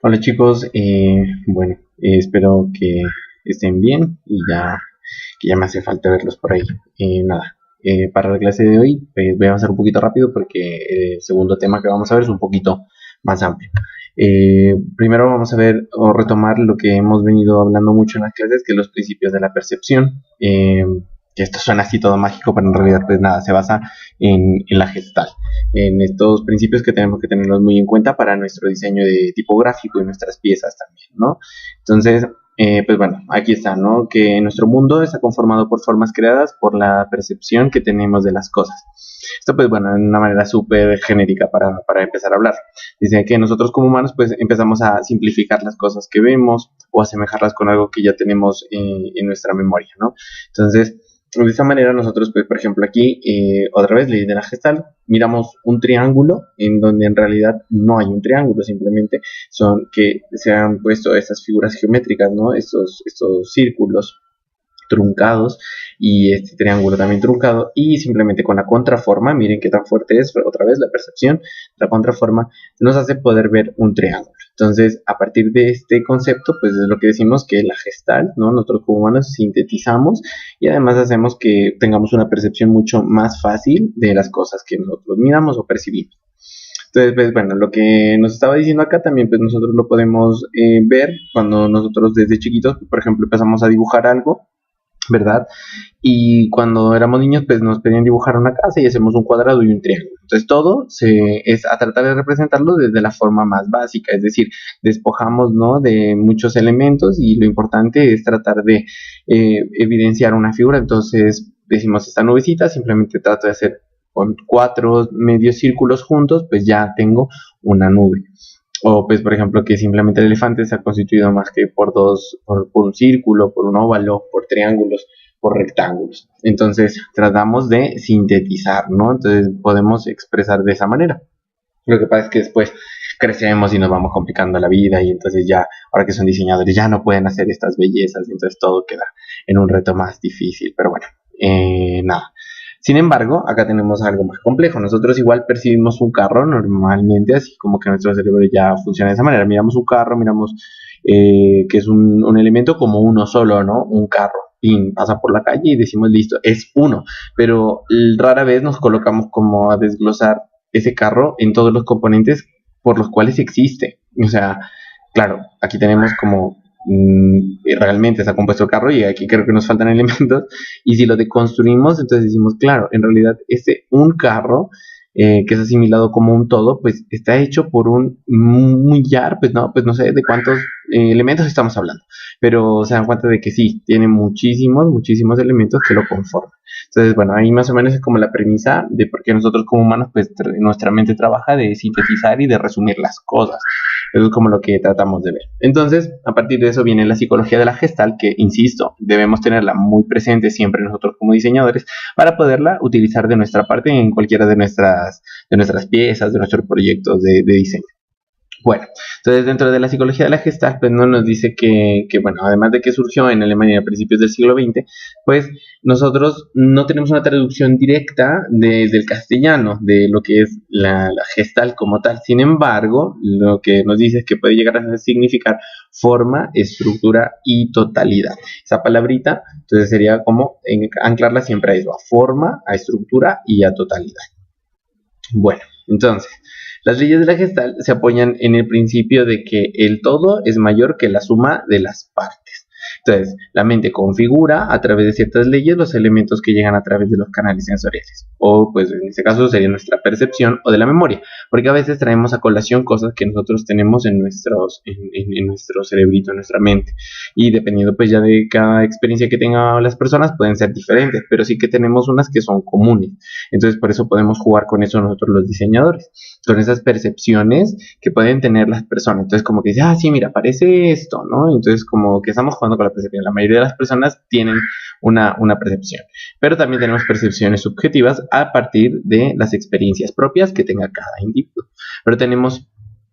Hola chicos, bueno, espero que estén bien y que ya me hace falta verlos por ahí. Nada, para la clase de hoy pues voy a avanzar un poquito rápido porque el segundo tema que vamos a ver es un poquito más amplio. Primero vamos a ver o retomar lo que hemos venido hablando mucho en las clases, que es los principios de la percepción. Que esto suena así todo mágico, pero en realidad pues nada, se basa en la Gestalt, en estos principios que tenemos que tenerlos muy en cuenta para nuestro diseño de tipográfico y nuestras piezas también, ¿no? Entonces, pues bueno, aquí está, ¿no? Que nuestro mundo está conformado por formas creadas por la percepción que tenemos de las cosas. Esto, pues bueno, en una manera súper genérica para empezar a hablar. Dice que nosotros como humanos, pues empezamos a simplificar las cosas que vemos o asemejarlas con algo que ya tenemos en nuestra memoria, ¿no? Entonces, de esa manera nosotros, pues, por ejemplo, aquí, otra vez, ley de la Gestalt, miramos un triángulo en donde en realidad no hay un triángulo, simplemente son que se han puesto estas figuras geométricas, ¿no? Estos círculos truncados y este triángulo también truncado, y simplemente con la contraforma, miren qué tan fuerte es otra vez la percepción, la contraforma nos hace poder ver un triángulo. Entonces, a partir de este concepto, pues es lo que decimos que la Gestalt, ¿no? Nosotros como humanos sintetizamos y además hacemos que tengamos una percepción mucho más fácil de las cosas que nosotros miramos o percibimos. Entonces, pues bueno, lo que nos estaba diciendo acá también, pues nosotros lo podemos ver cuando nosotros desde chiquitos, por ejemplo, empezamos a dibujar algo, ¿verdad? Y cuando éramos niños, pues nos pedían dibujar una casa y hacemos un cuadrado y un triángulo. Entonces todo es a tratar de representarlo desde la forma más básica, es decir, despojamos, ¿no?, de muchos elementos y lo importante es tratar de evidenciar una figura. Entonces decimos esta nubecita, simplemente trato de hacer con 4 medios círculos juntos, pues ya tengo una nube. O pues por ejemplo que simplemente el elefante se ha constituido más que por un círculo, por un óvalo, por triángulos, por rectángulos. Entonces tratamos de sintetizar, ¿no? Entonces podemos expresar de esa manera. Lo que pasa es que después crecemos y nos vamos complicando la vida y entonces ya, ahora que son diseñadores, ya no pueden hacer estas bellezas y entonces todo queda en un reto más difícil. Pero bueno, nada. Sin embargo, acá tenemos algo más complejo. Nosotros igual percibimos un carro normalmente, así como que nuestro cerebro ya funciona de esa manera. Miramos un carro, miramos que es un elemento como uno solo, ¿no? Un carro. Y pasa por la calle y decimos, listo, es uno. Pero rara vez nos colocamos como a desglosar ese carro en todos los componentes por los cuales existe. O sea, claro, aquí tenemos como realmente está compuesto el carro y aquí creo que nos faltan elementos, y si lo deconstruimos entonces decimos, claro, en realidad un carro que es asimilado como un todo, pues está hecho por un millar, pues no sé de cuántos elementos estamos hablando, pero se dan cuenta de que sí, tiene muchísimos elementos que lo conforman. Entonces, bueno, ahí más o menos es como la premisa de por qué nosotros como humanos, pues nuestra mente trabaja de sintetizar y de resumir las cosas. Eso es como lo que tratamos de ver. Entonces, a partir de eso viene la psicología de la Gestalt, que, insisto, debemos tenerla muy presente siempre nosotros como diseñadores para poderla utilizar de nuestra parte en cualquiera de nuestras piezas, de nuestros proyectos de diseño. Bueno, entonces dentro de la psicología de la Gestalt, pues no nos dice bueno, además de que surgió en Alemania a principios del siglo XX, pues nosotros no tenemos una traducción directa del castellano de lo que es la Gestalt como tal. Sin embargo, lo que nos dice es que puede llegar a significar forma, estructura y totalidad. Esa palabrita, entonces sería como anclarla siempre a eso, a forma, a estructura y a totalidad. Bueno, entonces, las leyes de la Gestalt se apoyan en el principio de que el todo es mayor que la suma de las partes. Entonces, la mente configura a través de ciertas leyes los elementos que llegan a través de los canales sensoriales. O, pues, en este caso sería nuestra percepción o de la memoria. Porque a veces traemos a colación cosas que nosotros tenemos en nuestro cerebrito, en nuestra mente. Y dependiendo, pues, ya de cada experiencia que tengan las personas, pueden ser diferentes. Pero sí que tenemos unas que son comunes. Entonces, por eso podemos jugar con eso nosotros los diseñadores. Con esas percepciones que pueden tener las personas. Entonces, como que dice, sí, mira, parece esto, ¿no? Entonces, como que estamos jugando con la percepción. La mayoría de las personas tienen una percepción, pero también tenemos percepciones subjetivas a partir de las experiencias propias que tenga cada individuo. Pero tenemos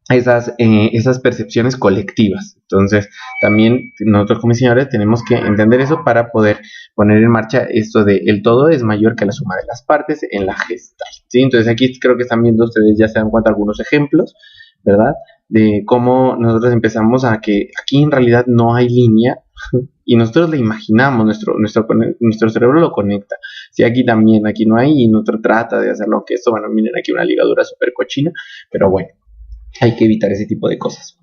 esas percepciones colectivas. Entonces, también nosotros como diseñadores tenemos que entender eso para poder poner en marcha esto de el todo es mayor que la suma de las partes en la Gestalt, ¿sí? Entonces, aquí creo que están viendo ustedes, ya se dan cuenta algunos ejemplos, ¿verdad? de cómo nosotros empezamos a que aquí en realidad no hay línea y nosotros la imaginamos, nuestro cerebro lo conecta. Si aquí también, aquí no hay y nosotros trata de hacerlo, que esto, bueno, miren aquí una ligadura súper cochina, pero bueno, hay que evitar ese tipo de cosas.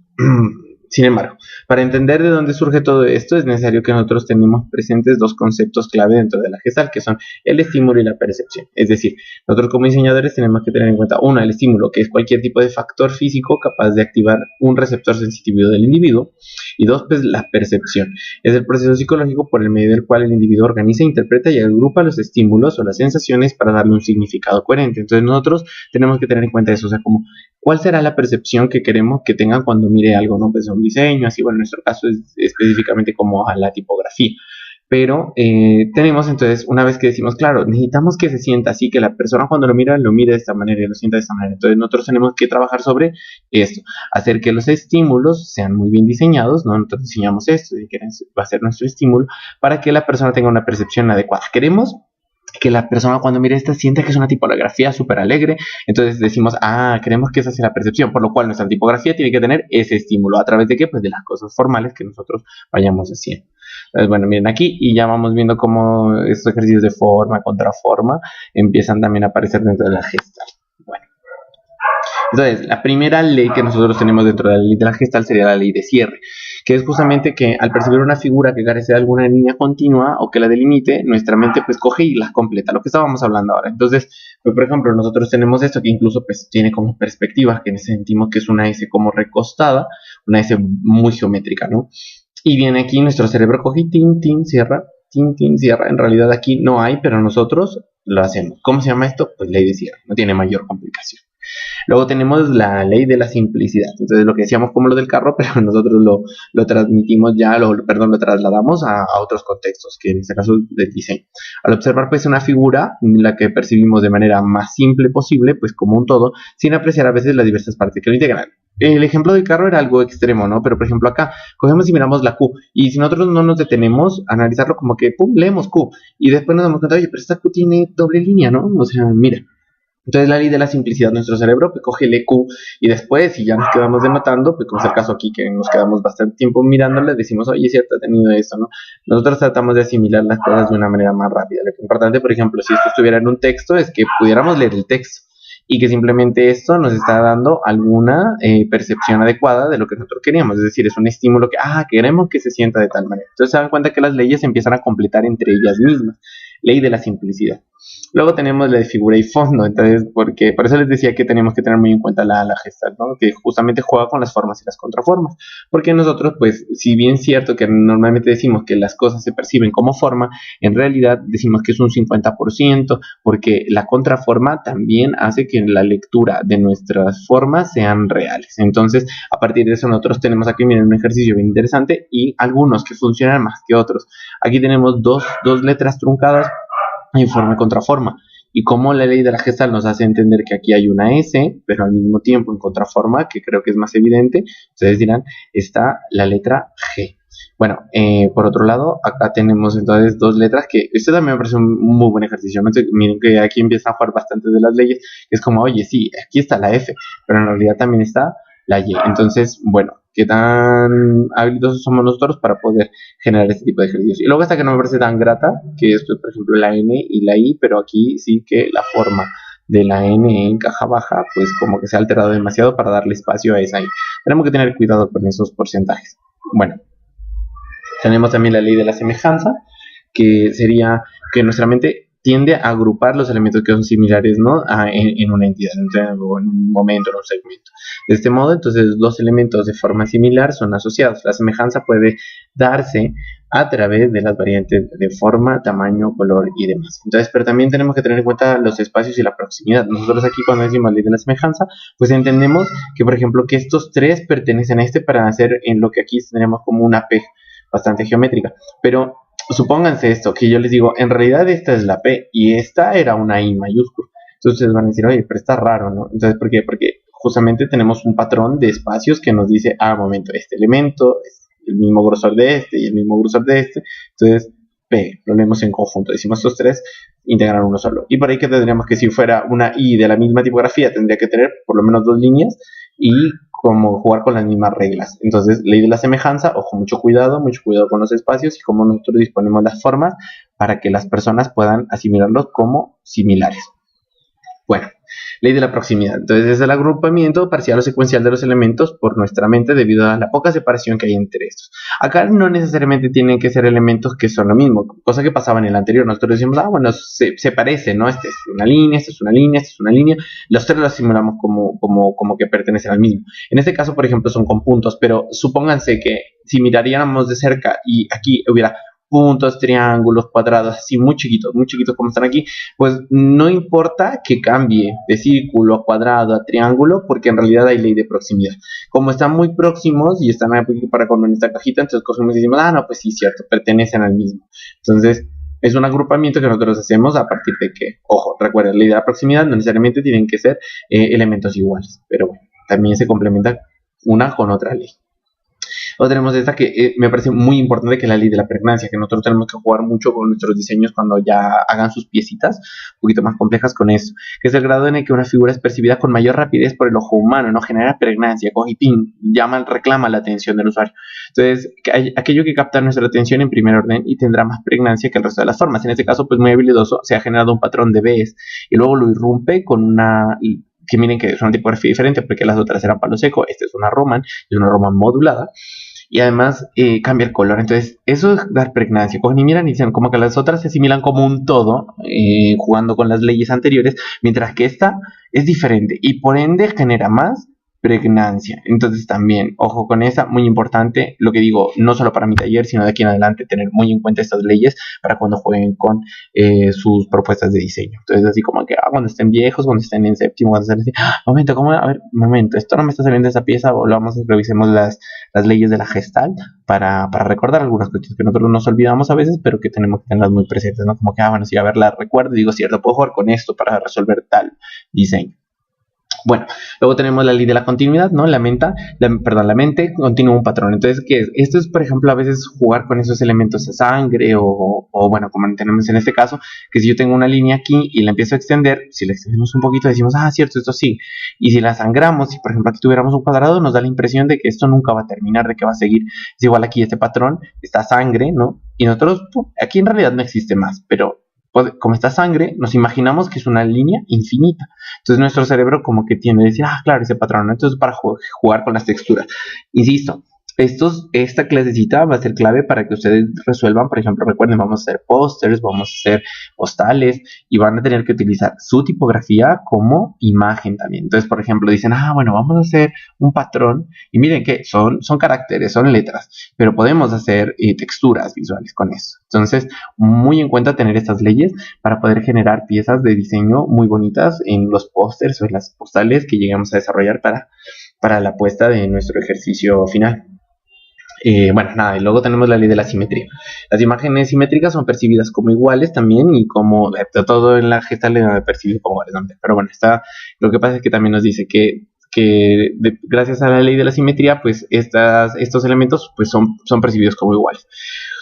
Sin embargo, para entender de dónde surge todo esto, es necesario que nosotros tenemos presentes dos conceptos clave dentro de la Gestalt, que son el estímulo y la percepción. Es decir, nosotros como diseñadores tenemos que tener en cuenta, uno, el estímulo, que es cualquier tipo de factor físico capaz de activar un receptor sensitivo del individuo, y dos, pues la percepción. Es el proceso psicológico por el medio del cual el individuo organiza, interpreta y agrupa los estímulos o las sensaciones para darle un significado coherente. Entonces nosotros tenemos que tener en cuenta eso, o sea, como cuál será la percepción que queremos que tengan cuando mire algo, ¿no? Pues un diseño, así, bueno, en nuestro caso es específicamente como a la tipografía. Pero tenemos entonces, una vez que decimos, claro, necesitamos que se sienta así, que la persona cuando lo mire de esta manera y lo sienta de esta manera. Entonces nosotros tenemos que trabajar sobre esto, hacer que los estímulos sean muy bien diseñados, ¿no? Nosotros diseñamos esto, y va a ser nuestro estímulo, para que la persona tenga una percepción adecuada. Queremos que la persona cuando mire esta sienta que es una tipografía súper alegre, entonces decimos, queremos que esa sea la percepción, por lo cual nuestra tipografía tiene que tener ese estímulo, ¿a través de qué? Pues de las cosas formales que nosotros vayamos haciendo. Entonces, bueno, miren aquí y ya vamos viendo cómo estos ejercicios de forma, contraforma, empiezan también a aparecer dentro de la Gestalt. Bueno, entonces, la primera ley que nosotros tenemos dentro de la ley de la Gestalt sería la ley de cierre, que es justamente que al percibir una figura que carece de alguna línea continua o que la delimite, nuestra mente pues coge y la completa, lo que estábamos hablando ahora. Entonces, pues, por ejemplo, nosotros tenemos esto que incluso pues tiene como perspectiva, que sentimos que es una S como recostada, una S muy geométrica, ¿no? Y viene aquí nuestro cerebro coge y cierra, cierra. En realidad aquí no hay, pero nosotros lo hacemos. ¿Cómo se llama esto? Pues ley de cierre, no tiene mayor complicación. Luego tenemos la ley de la simplicidad. Entonces lo que decíamos como lo del carro, pero nosotros lo transmitimos ya, lo trasladamos a otros contextos, que en este caso del diseño. Al observar pues una figura, la que percibimos de manera más simple posible, pues como un todo, sin apreciar a veces las diversas partes que lo integran. El ejemplo del carro era algo extremo, ¿no? Pero por ejemplo acá, cogemos y miramos la Q, y si nosotros no nos detenemos a analizarlo como que, pum, leemos Q, y después nos damos cuenta, oye, pero esta Q tiene doble línea, ¿no? O sea, mira. Entonces la ley de la simplicidad, nuestro cerebro pues coge el EQ y después, si ya nos quedamos denotando, pues como es el caso aquí que nos quedamos bastante tiempo mirándole, decimos, oye, es cierto, ha tenido esto, ¿no? Nosotros tratamos de asimilar las cosas de una manera más rápida. Lo importante, por ejemplo, si esto estuviera en un texto, es que pudiéramos leer el texto y que simplemente esto nos está dando alguna percepción adecuada de lo que nosotros queríamos, es decir, es un estímulo que, queremos que se sienta de tal manera. Entonces se dan cuenta que las leyes empiezan a completar entre ellas mismas, ley de la simplicidad. Luego tenemos la de figura y fondo, entonces, porque por eso les decía que tenemos que tener muy en cuenta la Gestalt, ¿no? Que justamente juega con las formas y las contraformas, porque nosotros, pues, si bien es cierto que normalmente decimos que las cosas se perciben como forma, en realidad decimos que es un 50%, porque la contraforma también hace que la lectura de nuestras formas sean reales. Entonces, a partir de eso nosotros tenemos aquí, miren, un ejercicio bien interesante y algunos que funcionan más que otros. Aquí tenemos dos letras truncadas en forma y contraforma. Y como la ley de la Gestalt nos hace entender que aquí hay una S, pero al mismo tiempo en contraforma, que creo que es más evidente, ustedes dirán, está la letra G. Bueno, por otro lado, acá tenemos entonces dos letras que, esto también me parece un muy buen ejercicio. ¿No? Miren que aquí empieza a jugar bastante de las leyes, es como, oye, sí, aquí está la F, pero en realidad también está la Y. Entonces, bueno, qué tan habilidosos somos nosotros para poder generar este tipo de ejercicios. Y luego esta que no me parece tan grata, que es, por ejemplo, la N y la I, pero aquí sí que la forma de la N en caja baja, pues como que se ha alterado demasiado para darle espacio a esa I. Tenemos que tener cuidado con esos porcentajes. Bueno, tenemos también la ley de la semejanza, que sería que nuestra mente tiende a agrupar los elementos que son similares, ¿no? en una entidad, en un momento, en un segmento. De este modo, entonces, dos elementos de forma similar son asociados. La semejanza puede darse a través de las variantes de forma, tamaño, color y demás. Entonces, pero también tenemos que tener en cuenta los espacios y la proximidad. Nosotros aquí cuando decimos ley de la semejanza, pues entendemos que, por ejemplo, que estos tres pertenecen a este para hacer en lo que aquí tenemos como una P bastante geométrica. Pero supónganse esto, que yo les digo, en realidad esta es la P y esta era una I mayúscula. Entonces ustedes van a decir, oye, pero está raro, ¿no? Entonces, ¿por qué? Porque justamente tenemos un patrón de espacios que nos dice, momento, este elemento es el mismo grosor de este y el mismo grosor de este. Entonces, P, lo leemos en conjunto. Decimos estos tres, integran uno solo. Y por ahí que tendríamos que si fuera una I de la misma tipografía, tendría que tener por lo menos dos líneas y como jugar con las mismas reglas. Entonces, ley de la semejanza, ojo, mucho cuidado con los espacios y cómo nosotros disponemos las formas para que las personas puedan asimilarlos como similares. Bueno, ley de la proximidad. Entonces, es el agrupamiento parcial o secuencial de los elementos por nuestra mente debido a la poca separación que hay entre estos. Acá no necesariamente tienen que ser elementos que son lo mismo, cosa que pasaba en el anterior. Nosotros decimos, bueno, se parece, ¿no? Esta es una línea, esta es una línea, esta es una línea. Los tres los asimilamos como que pertenecen al mismo. En este caso, por ejemplo, son con puntos, pero supónganse que si miraríamos de cerca y aquí hubiera puntos, triángulos, cuadrados, así muy chiquitos como están aquí, pues no importa que cambie de círculo a cuadrado a triángulo, porque en realidad hay ley de proximidad. Como están muy próximos y están para con esta cajita, entonces cogemos y decimos, no, pues sí, cierto, pertenecen al mismo. Entonces, es un agrupamiento que nosotros hacemos a partir de que, ojo, recuerden, ley de la proximidad no necesariamente tienen que ser elementos iguales, pero bueno, también se complementa una con otra ley. Luego tenemos esta que me parece muy importante, que es la ley de la pregnancia, que nosotros tenemos que jugar mucho con nuestros diseños cuando ya hagan sus piecitas, un poquito más complejas con eso, que es el grado en el que una figura es percibida con mayor rapidez por el ojo humano, no genera pregnancia, coge y pin, reclama la atención del usuario. Entonces, aquello que capta nuestra atención en primer orden y tendrá más pregnancia que el resto de las formas. En este caso, pues muy habilidoso, se ha generado un patrón de Bs y luego lo irrumpe con que miren que es una tipografía diferente porque las otras eran palo seco, esta es una Roman modulada. Y además cambia el color. Entonces, eso es dar pregnancia. Cogen y miran y dicen como que las otras se asimilan como un todo, jugando con las leyes anteriores, mientras que esta es diferente y por ende genera más pregnancia. Entonces también, ojo con esa, muy importante, lo que digo, no solo para mi taller, sino de aquí en adelante, tener muy en cuenta estas leyes para cuando jueguen con sus propuestas de diseño. Entonces así como que cuando estén viejos, cuando estén en séptimo, cuando estén así, momento, esto no me está saliendo de esa pieza, volvamos, revisemos las leyes de la Gestalt para recordar algunas cuestiones que nosotros nos olvidamos a veces, pero que tenemos que tenerlas muy presentes, ¿no? Como que, bueno, si a ver, la recuerdo y digo, cierto, puedo jugar con esto para resolver tal diseño. Bueno, luego tenemos la ley de la continuidad, ¿no? La mente continúa un patrón. Entonces, ¿qué es? Esto es, por ejemplo, a veces jugar con esos elementos de sangre o bueno, como tenemos en este caso, que si yo tengo una línea aquí y la empiezo a extender, si la extendemos un poquito decimos, cierto, esto sí. Y si la sangramos, si por ejemplo aquí tuviéramos un cuadrado, nos da la impresión de que esto nunca va a terminar, de que va a seguir. Es igual aquí este patrón, esta sangre, ¿no? Y nosotros, aquí en realidad no existe más, pero como esta sangre, nos imaginamos que es una línea infinita. Entonces nuestro cerebro como que tiende a decir, claro, ese patrón, ¿no? Entonces para jugar con las texturas. Insisto, esta clasecita va a ser clave para que ustedes resuelvan, por ejemplo, recuerden, vamos a hacer pósters, vamos a hacer postales y van a tener que utilizar su tipografía como imagen también. Entonces, por ejemplo, dicen, bueno, vamos a hacer un patrón y miren que son caracteres, son letras, pero podemos hacer texturas visuales con eso. Entonces, muy en cuenta tener estas leyes para poder generar piezas de diseño muy bonitas en los pósters o en las postales que lleguemos a desarrollar para la puesta de nuestro ejercicio final. Y luego tenemos la ley de la simetría. Las imágenes simétricas son percibidas como iguales también y como todo en la Gestalt le percibe como iguales. Pero bueno, lo que pasa es que también nos dice que gracias a la ley de la simetría, pues estos elementos pues son percibidos como iguales.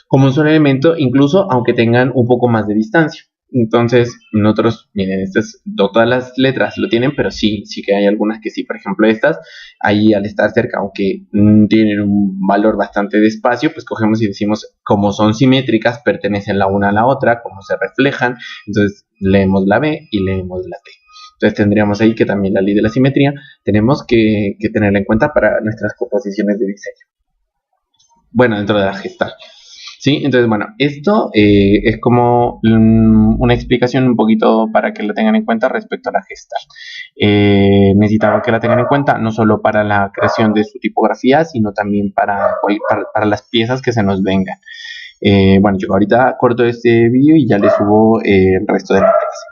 Como un solo elemento, incluso aunque tengan un poco más de distancia. Entonces, nosotros, miren, no todas las letras lo tienen, pero sí que hay algunas que sí. Por ejemplo, estas, ahí al estar cerca, aunque tienen un valor bastante de espacio, pues cogemos y decimos, como son simétricas, pertenecen la una a la otra, como se reflejan, entonces leemos la B y leemos la T. Entonces tendríamos ahí que también la ley de la simetría tenemos que tenerla en cuenta para nuestras composiciones de diseño. Bueno, dentro de la Gestalt. ¿Sí? Entonces, esto es como una explicación un poquito para que la tengan en cuenta respecto a la Gestalt. Necesitaba que la tengan en cuenta no solo para la creación de su tipografía, sino también para las piezas que se nos vengan. Yo ahorita corto este vídeo y ya les subo el resto de la clase.